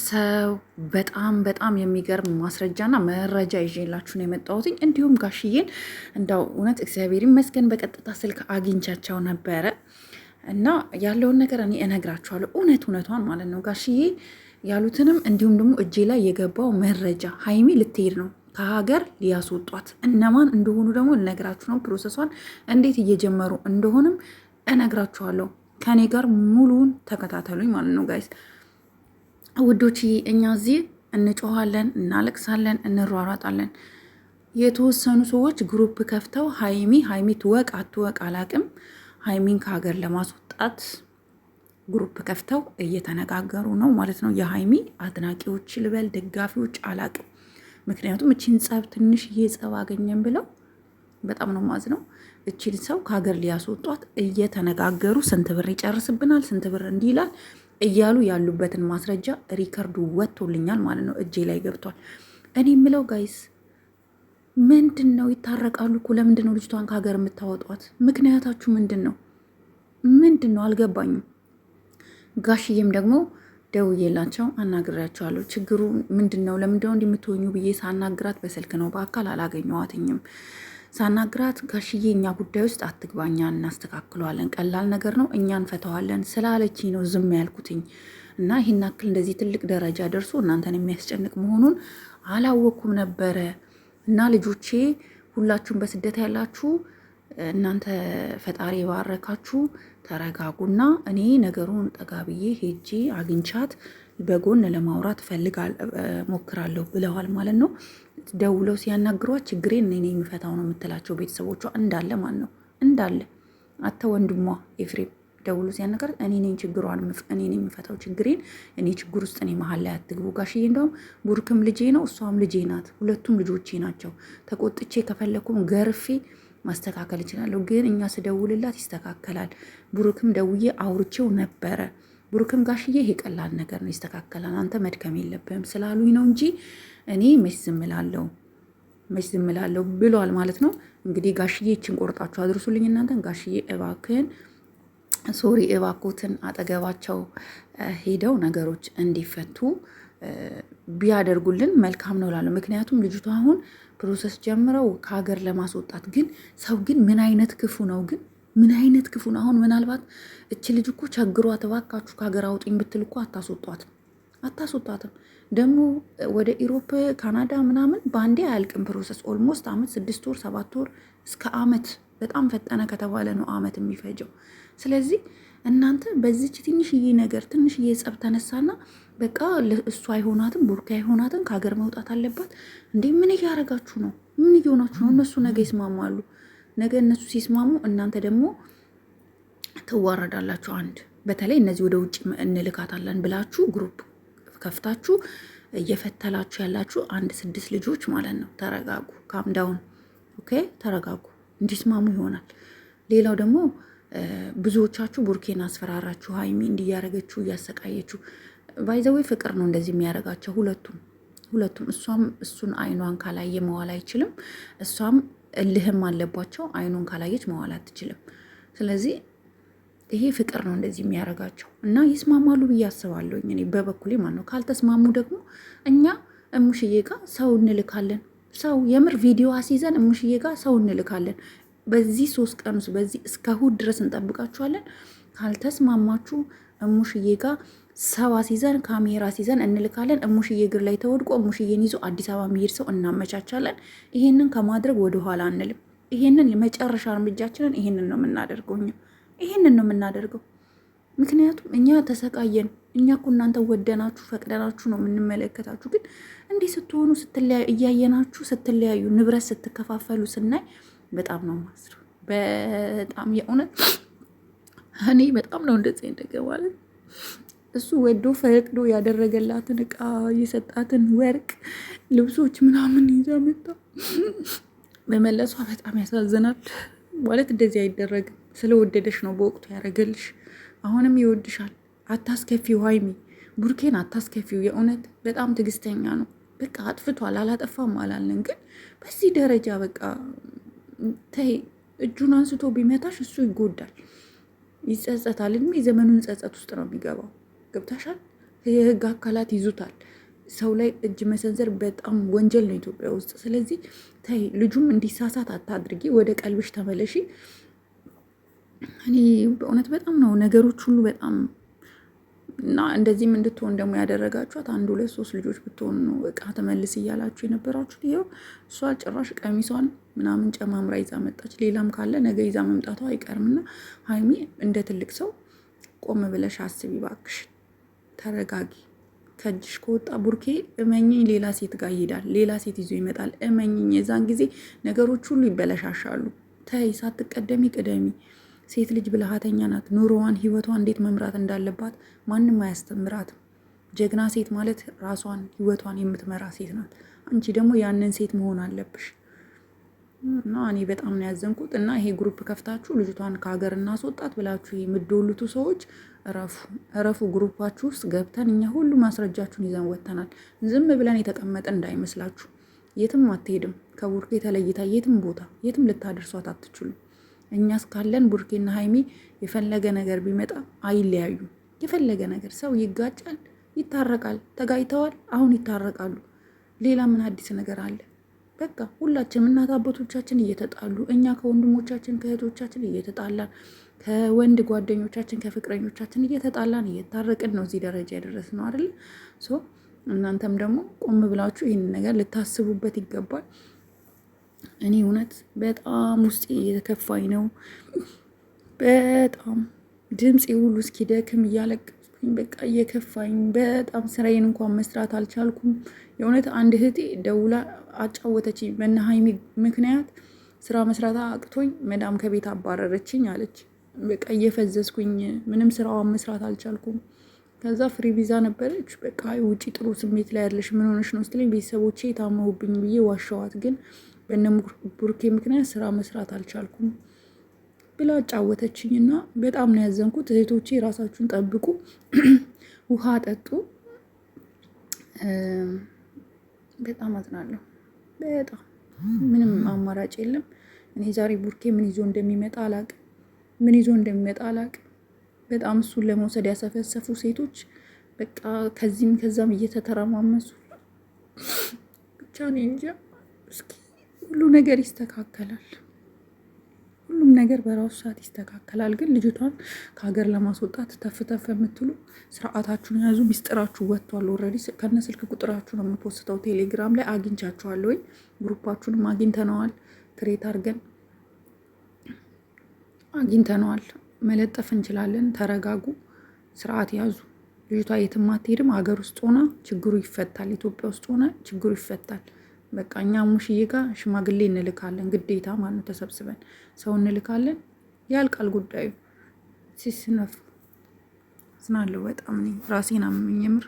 ሰው በጣም የሚገርም ማስረጃና መረጃ ይዤላችሁ ነው የመጣሁት። እንዲሁም ጋሽዬን እንዳው እውነት እግዚአብሔር ይመስገን በቀጥታ ስልክ አግኝቻቸው ነበረ እና ያለውን ነገር እኔ እነግራችኋለሁ፣ እውነቷን ማለት ነው። ጋሽዬ ያሉትንም እንዲሁም ደግሞ እጄ ላይ የገባው መረጃ ሀይሚ ልትሄድ ነው ከሀገር ሊያስወጧት፣ እነማን እንደሆኑ ደግሞ ልነግራችሁ ነው። ፕሮሰሷን እንዴት እየጀመሩ እንደሆንም እነግራችኋለሁ። ከኔ ጋር ሙሉውን ተከታተሉኝ ማለት ነው ጋይስ ውዶች። እኛ እዚህ እንጮኋለን፣ እናለቅሳለን፣ እንሯሯጣለን። የተወሰኑ ሰዎች ግሩፕ ከፍተው ሀይሚ ትወቅ አትወቅ አላቅም፣ ሀይሚን ከሀገር ለማስወጣት ግሩፕ ከፍተው እየተነጋገሩ ነው ማለት ነው። የሀይሚ አድናቂዎች ልበል ደጋፊዎች አላቅም። ምክንያቱም እቺን ጸብ ትንሽዬ ጸብ አገኘን ብለው በጣም ነው ማዝነው። እቺን ሰው ከሀገር ሊያስወጧት እየተነጋገሩ ስንት ብር ይጨርስብናል፣ ስንት ብር እንዲህ ይላል እያሉ ያሉበትን ማስረጃ ሪከርዱ ወጥቶልኛል ማለት ነው። እጄ ላይ ገብቷል። እኔ የምለው ጋይስ ምንድን ነው? ይታረቃሉ እኮ ለምንድን ነው ልጅቷን ከሀገር የምታወጧት? ምክንያታችሁ ምንድን ነው? አልገባኝም። ጋሽዬም ደግሞ ደውዬላቸው አናግሬያቸዋለሁ። ችግሩ ምንድን ነው? ለምንድን ነው እንደምትሆኙ ብዬ ሳናግራት በስልክ ነው፣ በአካል አላገኘዋትኝም። ሳናግራት ጋሽዬ እኛ ጉዳይ ውስጥ አትግባኛ፣ እናስተካክለዋለን፣ ቀላል ነገር ነው፣ እኛ እንፈተዋለን ስላለችኝ ነው ዝም ያልኩትኝ እና ይህን ያክል እንደዚህ ትልቅ ደረጃ ደርሶ እናንተን የሚያስጨንቅ መሆኑን አላወኩም ነበረ። እና ልጆቼ ሁላችሁም በስደት ያላችሁ እናንተ ፈጣሪ የባረካችሁ ተረጋጉና እኔ ነገሩን ጠጋ ብዬ ሄጄ አግኝቻት በጎን ለማውራት ሞክራለሁ ብለዋል ማለት ነው። ደውለው ሲያናግሯት ችግሬን እኔ የሚፈታው ነው የምትላቸው ቤተሰቦቿ እንዳለ ማለት ነው። እንዳለ አተ ወንድሟ ኤፍሬም ደውሎ ሲያናግራት እኔ ነኝ ችግሯን እኔ ነኝ የምፈታው ችግሬን፣ እኔ ችግር ውስጥ እኔ መሀል ላይ አትግቡ ጋሽዬ። እንደውም ቡርክም ልጄ ነው እሷም ልጄ ናት፣ ሁለቱም ልጆቼ ናቸው። ተቆጥቼ ከፈለኩም ገርፌ ማስተካከል እችላለሁ፣ ግን እኛ ስደውልላት ይስተካከላል። ቡርክም ደውዬ አውርቼው ነበረ። ቡርክም ጋሽዬ ይሄ ቀላል ነገር ነው ይስተካከላል፣ አንተ መድከም የለብህም ስላሉኝ ነው እንጂ እኔ መች ዝም እላለሁ ብሏል ማለት ነው። እንግዲህ ጋሽዬ ይችን ቆርጣችሁ አድርሱልኝ እናንተን። ጋሽዬ እባክዎትን አጠገባቸው ሄደው ነገሮች እንዲፈቱ ቢያደርጉልን መልካም ነው እላለሁ። ምክንያቱም ልጅቷ አሁን ፕሮሰስ ጀምረው ከሀገር ለማስወጣት ግን ሰው ግን ምን አይነት ክፉ ነው ግን ምን አይነት ክፉ ነው። አሁን ምናልባት እች ልጅ እኮ ቸግሯት እባካችሁ ከሀገር አውጡኝ ብትል እኮ አታስወጧትም። ደግሞ ወደ ኢሮፕ ካናዳ ምናምን በአንዴ አያልቅም ፕሮሰስ። ኦልሞስት አመት 6 ወር 7 ወር እስከ አመት በጣም ፈጠነ ከተባለ ነው አመት የሚፈጀው። ስለዚህ እናንተ በዚች ትንሽዬ ነገር ትንሽዬ ጸብ ተነሳና በቃ እሱ አይሆናትም ቡርካ አይሆናትም ከሀገር መውጣት አለባት እንዴ? ምን እያደረጋችሁ ነው? ምን እየሆናችሁ ነው? እነሱ ነገ ይስማማሉ። ነገ እነሱ ሲስማሙ እናንተ ደግሞ ትዋረዳላችሁ። በተለይ እነዚህ ወደ ውጭ እንልካታለን ብላችሁ ግሩፕ ከፍታችሁ እየፈተላችሁ ያላችሁ 6 ልጆች ማለት ነው። ተረጋጉ፣ ካምዳውን ኦኬ፣ ተረጋጉ፣ እንዲስማሙ ይሆናል። ሌላው ደግሞ ብዙዎቻችሁ ቡርኬን አስፈራራችሁ፣ ሀይሚ እንዲያረገችሁ እያሰቃየችሁ። ባይዘዌ ፍቅር ነው እንደዚህ የሚያደርጋቸው ሁለቱም። እሷም እሱን አይኗን ካላየ መዋል አይችልም፣ እሷም እልህም አለባቸው። አይኑን ካላየች መዋል አትችልም። ስለዚህ ይሄ ፍቅር ነው እንደዚህ የሚያደርጋቸው እና ይስማማሉ ብዬ አስባለሁ እኔ በበኩሌ ማለት ነው። ካልተስማሙ ደግሞ እኛ እሙሽዬ ጋር ሰው እንልካለን። ሰው የምር ቪዲዮ አስይዘን እሙሽዬ ጋር ሰው እንልካለን። በዚህ 3 ቀን ውስጥ በዚህ እስከ እሑድ ድረስ እንጠብቃችኋለን። ካልተስማማችሁ እሙሽዬ ጋር ሰው አስይዘን ካሜራ አስይዘን እንልካለን። እሙሽዬ እግር ላይ ተወድቆ እሙሽዬን ይዞ አዲስ አበባ የሚሄድ ሰው እናመቻቻለን። ይሄንን ከማድረግ ወደኋላ አንልም። ይሄንን የመጨረሻ እርምጃችንን ይሄንን ነው የምናደርገው። ምክንያቱም እኛ ተሰቃየን። እኛ እኮ እናንተ ወደናችሁ ፈቅደናችሁ ነው የምንመለከታችሁ። ግን እንዲህ ስትሆኑ እያየናችሁ ስትለያዩ፣ ንብረት ስትከፋፈሉ ስናይ በጣም ነው ማስሩ። በጣም የእውነት እኔ በጣም ነው እንደዚህ እንደገባለን። እሱ ወዶ ፈቅዶ ያደረገላትን እቃ የሰጣትን ወርቅ፣ ልብሶች ምናምን ይዛ መጣ በመለሷ በጣም ያሳዝናል። ማለት እንደዚህ አይደረግም። ስለወደደሽ ነው በወቅቱ ያደረገልሽ። አሁንም ይወድሻል። አታስከፊው ሀይሚ፣ ቡርኬን አታስከፊው። የእውነት በጣም ትዕግስተኛ ነው። በቃ አጥፍቷል፣ አላጠፋም አላለን። ግን በዚህ ደረጃ በቃ ተይ። እጁን አንስቶ ቢመታሽ እሱ ይጎዳል፣ ይጸጸታል። እድሜ ዘመኑን ጸጸት ውስጥ ነው የሚገባው። ገብታሻል? የህግ አካላት ይዙታል። ሰው ላይ እጅ መሰንዘር በጣም ወንጀል ነው ኢትዮጵያ ውስጥ። ስለዚህ ተይ፣ ልጁም እንዲሳሳት አታድርጊ፣ ወደ ቀልብሽ ተመለሺ። እኔ በእውነት በጣም ነው ነገሮች ሁሉ በጣም እና እንደዚህም እንድትሆን ደግሞ ያደረጋችኋት 1 2 3 ልጆች ብትሆኑ ነው እቃ ተመልስ እያላችሁ የነበራችሁት። ይኸው እሷ ጭራሽ ቀሚሷን ምናምን ጨማምራ ይዛ መጣች። ሌላም ካለ ነገ ይዛ መምጣቷ አይቀርምና ሀይሚ እንደ ትልቅ ሰው ቆም ብለሽ አስቢ እባክሽ፣ ተረጋጊ። ከእጅሽ ከወጣ ቡርኬ እመኝኝ ሌላ ሴት ጋር ይሄዳል፣ ሌላ ሴት ይዞ ይመጣል። እመኝኝ፣ የዛን ጊዜ ነገሮች ሁሉ ይበለሻሻሉ። ተይ፣ ሳትቀደሚ ቅደሚ። ሴት ልጅ ብልሃተኛ ናት። ኑሮዋን ህይወቷን እንዴት መምራት እንዳለባት ማንም አያስተምራትም። ጀግና ሴት ማለት ራሷን ህይወቷን የምትመራ ሴት ናት። አንቺ ደግሞ ያንን ሴት መሆን አለብሽ። እና እኔ በጣም ነው ያዘንኩት። እና ይሄ ግሩፕ ከፍታችሁ ልጅቷን ከሀገር እናስወጣት ብላችሁ የምትዶሉቱ ሰዎች እረፉ። ግሩፓችሁ ውስጥ ገብተን እኛ ሁሉ ማስረጃችሁን ይዘን ወጥተናል። ዝም ብለን የተቀመጠ እንዳይመስላችሁ። የትም አትሄድም። ከቡርኬ ተለይታ የትም ቦታ የትም ልታደርሷት አትችሉም። እኛ እስካለን ቡርኬና ሀይሚ የፈለገ ነገር ቢመጣ አይለያዩ። የፈለገ ነገር ሰው ይጋጫል፣ ይታረቃል። ተጋጭተዋል፣ አሁን ይታረቃሉ። ሌላ ምን አዲስ ነገር አለ? በቃ ሁላችንም እናት አባቶቻችን እየተጣሉ፣ እኛ ከወንድሞቻችን ከእህቶቻችን እየተጣላን፣ ከወንድ ጓደኞቻችን ከፍቅረኞቻችን እየተጣላን እየታረቅን ነው እዚህ ደረጃ የደረስነው አይደል? እናንተም ደግሞ ቆም ብላችሁ ይህንን ነገር ልታስቡበት ይገባል። እኔ እውነት በጣም ውስጤ እየተከፋኝ ነው። በጣም ድምፄ ሁሉ እስኪደክም እያለቀስኩኝ በቃ እየከፋኝ በጣም ስራዬን እንኳን መስራት አልቻልኩም። የእውነት አንድ እህቴ ደውላ አጫወተች። በእነ ሀይሚ ምክንያት ስራ መስራት አቅቶኝ መዳም ከቤት አባረረችኝ አለች። በቃ እየፈዘዝኩኝ ምንም ስራዋን መስራት አልቻልኩም። ከዛ ፍሪ ቪዛ ነበረች። በቃ ውጪ ጥሩ ስሜት ላይ ያለሽ ምን ሆነሽ ነው ስትለኝ ቤተሰቦቼ ታመውብኝ ብዬ ዋሸዋት። ግን በእነ ቡርኬ ምክንያት ስራ መስራት አልቻልኩም ብላ አጫወተችኝ እና በጣም ነው ያዘንኩት። እህቶቼ ራሳችሁን ጠብቁ፣ ውሃ ጠጡ። በጣም አዝናለሁ። በጣም ምንም አማራጭ የለም። እኔ ዛሬ ቡርኬ ምን ይዞ እንደሚመጣ አላቅም። በጣም እሱን ለመውሰድ ያሰፈሰፉ ሴቶች በቃ ከዚህም ከዛም እየተተረማመሱ ብቻ እኔ እንጃ። እስኪ ሁሉ ነገር ይስተካከላል። ሁሉም ነገር በራሱ ሰዓት ይስተካከላል። ግን ልጅቷን ከሀገር ለማስወጣት ተፍተፍ የምትሉ ስርዓታችሁን ያዙ። ሚስጥራችሁ ወጥቷል። ኦልሬዲ ከነ ስልክ ቁጥራችሁ ነው የምፖስተው። ቴሌግራም ላይ አግኝቻችኋለሁ ወይ ግሩፓችሁንም አግኝተነዋል። ክሬት አድርገን አግኝተነዋል። መለጠፍ እንችላለን። ተረጋጉ፣ ስርዓት ያዙ። ልጅቷ የትም አትሄድም። ሀገር ውስጥ ሆና ችግሩ ይፈታል። ኢትዮጵያ ውስጥ ሆና ችግሩ ይፈታል። በቃ እኛ ሙሽዬ ጋር ሽማግሌ እንልካለን፣ ግዴታ ማለት ነው። ተሰብስበን ሰው እንልካለን፣ ያልቃል ጉዳዩ። ሲስነፍ ዝናለሁ በጣም እኔ ራሴን አመመኝ የምር።